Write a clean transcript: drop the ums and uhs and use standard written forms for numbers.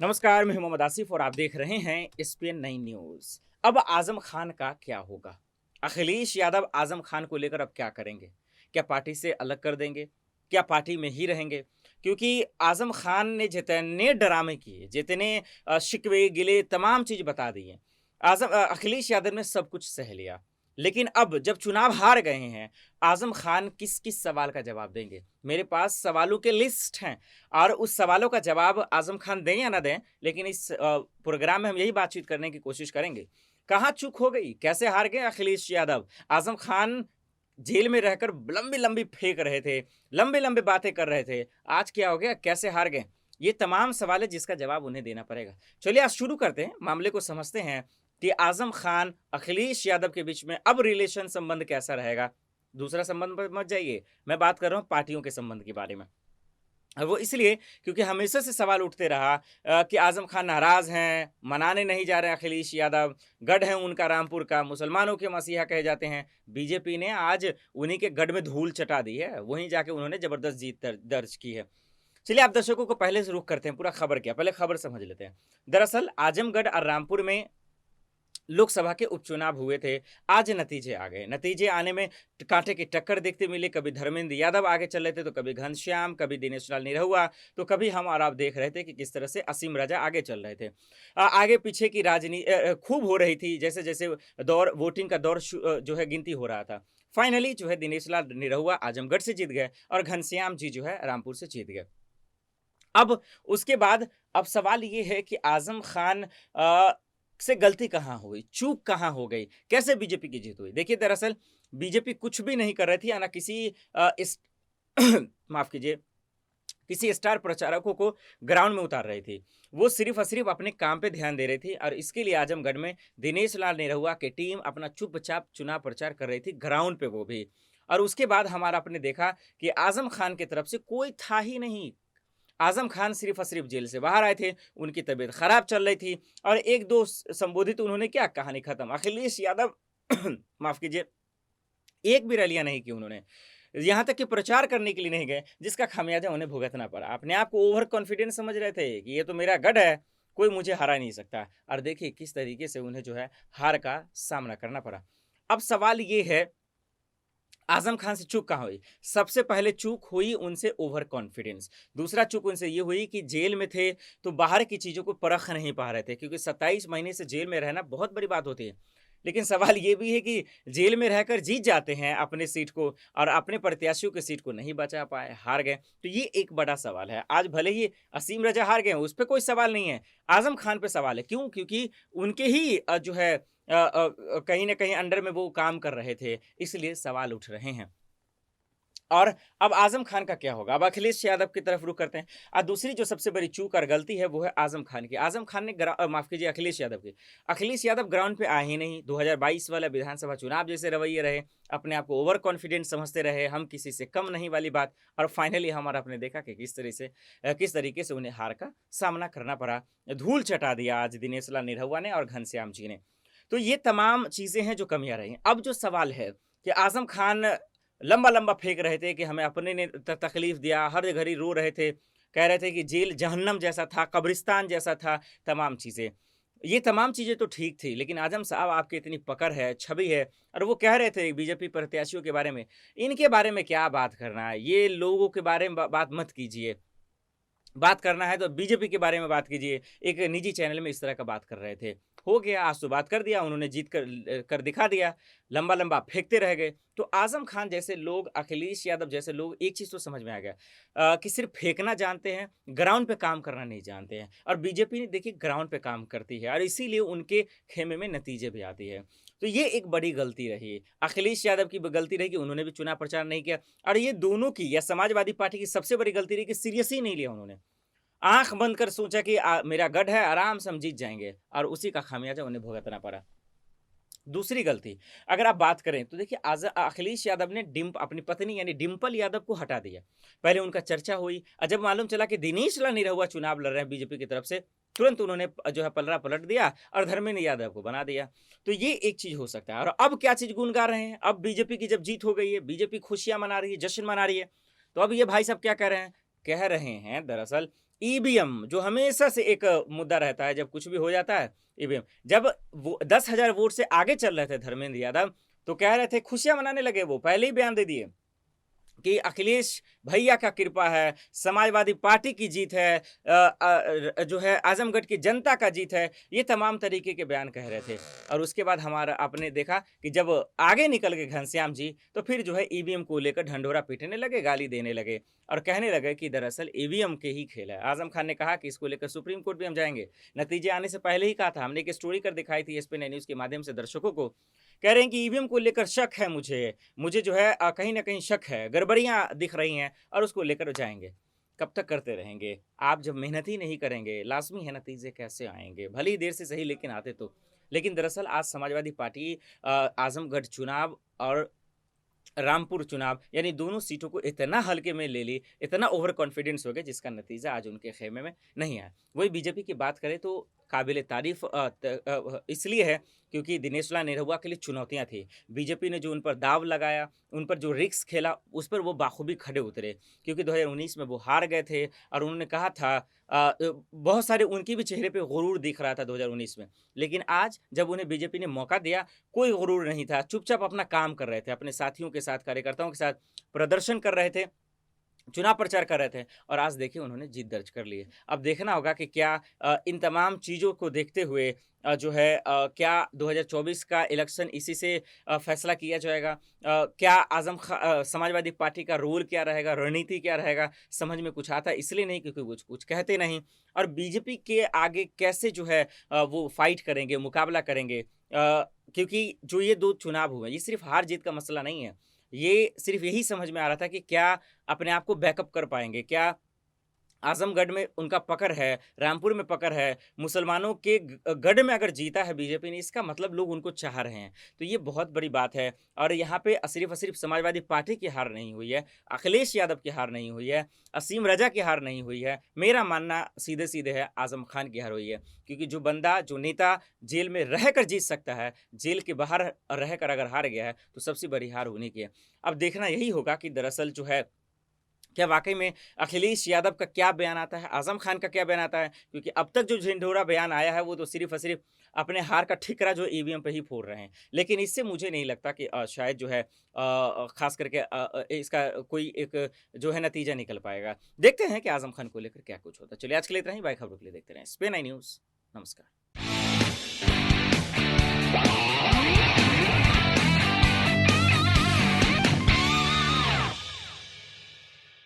नमस्कार, मैं मोहम्मद आसिफ और आप देख रहे हैं एसपीएन 9 न्यूज़। अब आज़म खान का क्या होगा? अखिलेश यादव आज़म खान को लेकर अब क्या करेंगे? क्या पार्टी से अलग कर देंगे? क्या पार्टी में ही रहेंगे? क्योंकि आज़म खान ने जितने ड्रामे किए, जितने शिकवे, गिले तमाम चीज़ बता दी हैं। अखिलेश यादव ने सब कुछ सह लिया। लेकिन अब जब चुनाव हार गए हैं, आज़म खान किस-किस सवाल का जवाब देंगे? मेरे पास सवालों के लिस्ट हैं। और उस सवालों का जवाब आज़म खान दें या ना दें, लेकिन इस प्रोग्राम में हम यही बातचीत करने की कोशिश करेंगे। कहाँ चूक हो गई? कैसे हार गए अखिलेश यादव? आज़म खान जेल में रहकर लंबी-लंबी फेंक रहे थे, लंबे-लंबे बातें कर रहे थे। आज क्या हो गया? कैसे हार गए? ये तमाम सवाल है जिसका जवाब उन्हें देना पड़ेगा। चलिए आज शुरू करते हैं, मामले को समझते हैं कि आज़म खान, अखिलेश यादव के बीच में अब रिलेशन संबंध कैसा रहेगा? दूसरा संबंध पर मत जाइए, मैं बात कर रहा हूँ पार्टियों के संबंध के बारे में। वो इसलिए क्योंकि हमेशा से सवाल उठते रहा कि आज़म खान नाराज़ हैं, मनाने नहीं जा रहे हैं अखिलेश यादव, गढ़ है उनका रामपुर का, मुसलमानों के मसीहा कहे जाते हैं। बीजेपी ने आज उन्हीं के गढ़ में धूल चटा दी है, वहीं जाके उन्होंने ज़बरदस्त जीत दर्ज की है। चलिए आप दर्शकों को पहले से रुख करते हैं, पूरा खबर क्या, पहले खबर समझ लेते हैं। दरअसल आजमगढ़ और रामपुर में लोकसभा के उपचुनाव हुए थे। आज नतीजे आ गए। नतीजे आने में कांटे की टक्कर देखते मिले। कभी धर्मेंद्र यादव आगे चल रहे थे, तो कभी घनश्याम, कभी दिनेश लाल निरहुआ, तो कभी हम और आप देख रहे थे कि किस तरह से असीम राजा आगे चल रहे थे। आगे पीछे की खूब हो रही थी, जैसे-जैसे दौर वोटिंग का दौर जो है गिनती हो रहा था। फाइनली जो है दिनेश लाल निरहुआ आजमगढ़ से जीत गए और घनश्याम जी जो है रामपुर से जीत गए। अब उसके बाद अब सवाल ये है कि आज़म खान से गलती कहाँ हो गई? चूक कहाँ हो गई? कैसे बीजेपी की जीत हुई? देखिए दरअसल बीजेपी कुछ भी नहीं कर रही थी, ना किसी इस माफ़ कीजिए, किसी स्टार प्रचारकों को ग्राउंड में उतार रही थी। वो सिर्फ़ और सिर्फ़ अपने काम पे ध्यान दे रही थी और इसके लिए आजमगढ़ में दिनेश लाल निरहुआ की टीम अपना चुपचाप चुनाव प्रचार कर रही थी, ग्राउंड पे वो भी। और उसके बाद हमारा आपने देखा कि आज़म खान की तरफ से कोई था ही नहीं। आज़म खान सिर्फ़ और सिर्फ़ जेल से बाहर आए थे, उनकी तबीयत ख़राब चल रही थी और 1-2 संबोधित उन्होंने किया, कहानी ख़त्म। अखिलेश यादव माफ़ कीजिए, एक भी रैलियाँ नहीं की उन्होंने। यहाँ तक कि प्रचार करने के लिए नहीं गए, जिसका खामियाज़ा उन्हें भुगतना पड़ा। अपने आप को ओवर कॉन्फिडेंस समझ रहे थे कि ये तो मेरा गढ़ है, कोई मुझे हरा नहीं सकता और देखिए किस तरीके से उन्हें जो है हार का सामना करना पड़ा। अब सवाल ये है आज़म खान से चूक कहाँ हुई? सबसे पहले चूक हुई उनसे ओवर कॉन्फिडेंस। दूसरा चूक उनसे ये हुई कि जेल में थे, तो बाहर की चीज़ों को परख नहीं पा रहे थे क्योंकि 27 महीने से जेल में रहना बहुत बड़ी बात होती है। लेकिन सवाल ये भी है कि जेल में रहकर जीत जाते हैं अपने सीट को और अपने प्रत्याशियों की सीट को नहीं बचा पाए, हार गए। तो ये एक बड़ा सवाल है। आज भले ही असीम रज़ा हार गए, उस पे कोई सवाल नहीं है। आज़म खान पे सवाल है। क्यों? क्योंकि उनके ही जो है कहीं न कहीं अंडर में वो काम कर रहे थे, इसलिए सवाल उठ रहे हैं। और अब आज़म खान का क्या होगा? अब अखिलेश यादव की तरफ रुख करते हैं। दूसरी जो सबसे बड़ी चूक और गलती है वो है आज़म खान की। आज़म खान ने माफ़ कीजिए अखिलेश यादव की। अखिलेश यादव ग्राउंड पे आए ही नहीं। 2022 वाला विधानसभा चुनाव जैसे रवैये रहे, अपने आप को ओवर कॉन्फिडेंट समझते रहे, हम किसी से कम नहीं वाली बात और फाइनली हमारा आपने देखा कि किस तरीके से उन्हें हार का सामना करना पड़ा। धूल चटा दिया आज दिनेश लाल निरहुआ ने और घनश्याम जी ने। तो ये तमाम चीज़ें हैं जो कमियाँ रही। अब जो सवाल है कि आज़म खान लंबा-लंबा फेंक रहे थे कि हमें अपने ने तकलीफ़ दिया, हर घड़ी रो रहे थे, कह रहे थे कि जेल जहन्नम जैसा था, कब्रिस्तान जैसा था, तमाम चीज़ें। ये तमाम चीज़ें तो ठीक थी, लेकिन आज़म साहब आपकी इतनी पकड़ है, छवि है और वो कह रहे थे बीजेपी प्रत्याशियों के बारे में, इनके बारे में क्या बात करना है, ये लोगों के बारे में बात मत कीजिए। बात करना है तो बीजेपी के बारे में बात कीजिए। एक निजी चैनल में इस तरह का बात कर रहे थे। हो गया, आज तो बात कर दिया, उन्होंने जीत कर दिखा दिया। लंबा-लंबा फेंकते रह गए। तो आज़म खान जैसे लोग, अखिलेश यादव जैसे लोग, एक चीज़ तो समझ में आ गया कि सिर्फ़ फेंकना जानते हैं, ग्राउंड पे काम करना नहीं जानते हैं। और बीजेपी ने देखिए ग्राउंड पे काम करती है और इसीलिए उनके खेमे में नतीजे भी आती है। तो ये एक बड़ी गलती रही। अखिलेश यादव की ब गलती रही कि उन्होंने भी चुनाव प्रचार नहीं किया और ये दोनों की या समाजवादी पार्टी की सबसे बड़ी गलती रही कि सीरियस ही नहीं लिया उन्होंने। आँख बंद कर सोचा कि मेरा गढ़ है, आराम से हम जीत जाएँगे और उसी का खामियाज़ा उन्हें भुगतना पड़ा। दूसरी गलती, अगर आप बात करें तो देखिए अखिलेश यादव ने अपनी पत्नी यानी डिंपल यादव को हटा दिया। पहले उनका चर्चा हुई और जब मालूम चला कि दिनेश लाल निरहुआ चुनाव लड़ रहे हैं बीजेपी की तरफ से, तुरंत उन्होंने जो है पलड़ा पलट दिया और धर्मेंद्र यादव को बना दिया। तो ये एक चीज़ हो सकता है और अब क्या चीज़ गुण गा रहे हैं? अब बीजेपी की जब जीत हो गई है, बीजेपी खुशियाँ मना रही है, जश्न मना रही है, तो अब ये भाई साहब क्या कह रहे हैं? कह रहे हैं दरअसल ईवीएम जो हमेशा से एक मुद्दा रहता है, जब कुछ भी हो जाता है, ईवीएम। जब वो 10,000 वोट से आगे चल रहे थे धर्मेंद्र यादव, तो कह रहे थे, खुशियाँ मनाने लगे वो, पहले ही बयान दे दिए कि अखिलेश भैया का कृपा है, समाजवादी पार्टी की जीत है, जो है आजमगढ़ की जनता का जीत है, ये तमाम तरीके के बयान कह रहे थे। और उसके बाद हमारा आपने देखा कि जब आगे निकल गए घनश्याम जी, तो फिर जो है ईवीएम को लेकर ढंढोरा पीटने लगे, गाली देने लगे और कहने लगे कि दरअसल ईवीएम के ही खेल है। आजम खान ने कहा कि इसको लेकर सुप्रीम कोर्ट भी हम जाएंगे। नतीजे आने से पहले ही कहा था, हमने एक स्टोरी कर दिखाई थी एसपी न्यूज़ के माध्यम से दर्शकों को। कह रहे हैं कि ईवीएम को लेकर शक है मुझे, मुझे जो है कहीं न कहीं शक है, गड़बड़ियाँ दिख रही हैं और उसको लेकर जाएँगे। कब तक करते रहेंगे? आप जब मेहनत ही नहीं करेंगे, लाज़मी है नतीजे कैसे आएँगे? भले ही देर से सही लेकिन आते तो। लेकिन दरअसल आज समाजवादी पार्टी आज़मगढ़ चुनाव और रामपुर चुनाव यानी दोनों सीटों को इतना हल्के में ले ली, इतना ओवर कॉन्फिडेंस हो गए जिसका नतीजा आज उनके खेमे में नहीं आया। वही बीजेपी की बात करें तो काबिल तारीफ़ इसलिए है क्योंकि दिनेश लाल निरहुआ के लिए चुनौतियाँ थी। बीजेपी ने जो उन पर दाँव लगाया, उन पर जो रिस्क खेला, उस पर वो बाखूबी खड़े उतरे क्योंकि 2019 में वो हार गए थे और उन्होंने कहा था बहुत सारे उनके भी चेहरे पे गुरूर दिख रहा था 2019 में। लेकिन आज जब उन्हें बीजेपी ने मौका दिया, कोई गुरूर नहीं था, चुपचाप अपना काम कर रहे थे, अपने साथियों के साथ, कार्यकर्ताओं के साथ प्रदर्शन कर रहे थे, चुनाव प्रचार कर रहे थे और आज देखिए उन्होंने जीत दर्ज कर ली है। अब देखना होगा कि क्या इन तमाम चीज़ों को देखते हुए जो है क्या 2024 का इलेक्शन इसी से फैसला किया जाएगा? क्या समाजवादी पार्टी का रोल क्या रहेगा, रणनीति क्या रहेगा? समझ में कुछ आता इसलिए नहीं क्योंकि कुछ कुछ कहते नहीं और बीजेपी के आगे कैसे जो है वो फाइट करेंगे, मुकाबला करेंगे क्योंकि जो ये 2 चुनाव हुए, ये सिर्फ़ हार-जीत का मसला नहीं है। ये सिर्फ़ यही समझ में आ रहा था कि क्या अपने आप को बैकअप कर पाएँगे? क्या आज़मगढ़ में उनका पकड़ है, रामपुर में पकड़ है, मुसलमानों के गढ़ में अगर जीता है बीजेपी ने इसका मतलब लोग उनको चाह रहे हैं। तो ये बहुत बड़ी बात है और यहाँ पे सिर्फ़ और सिर्फ़ समाजवादी पार्टी की हार नहीं हुई है, अखिलेश यादव की हार नहीं हुई है, असीम रज़ा की हार नहीं हुई है। मेरा मानना सीधे-सीधे है आज़म खान की हार हुई है। क्योंकि जो बंदा, जो नेता जेल में रहकर जीत सकता है, जेल के बाहर रहकर अगर हार गया है, तो सबसे बड़ी हार उन्हीं की है। अब देखना यही होगा कि दरअसल जो है क्या वाक़ई में अखिलेश यादव का क्या बयान आता है, आज़म खान का क्या बयान आता है? क्योंकि अब तक जो ढिंढोरा बयान आया है, वो तो सिर्फ़ और सिर्फ़ अपने हार का ठिकरा जो ईवीएम पे ही फोड़ रहे हैं। लेकिन इससे मुझे नहीं लगता कि शायद जो है ख़ास करके इसका कोई एक जो है नतीजा निकल पाएगा। देखते हैं कि आज़म खान को लेकर क्या कुछ होता है। चलिए आज के लिए इतना ही, बाकी खबरों के लिए देखते रहें स्पेन आई न्यूज़। नमस्कार।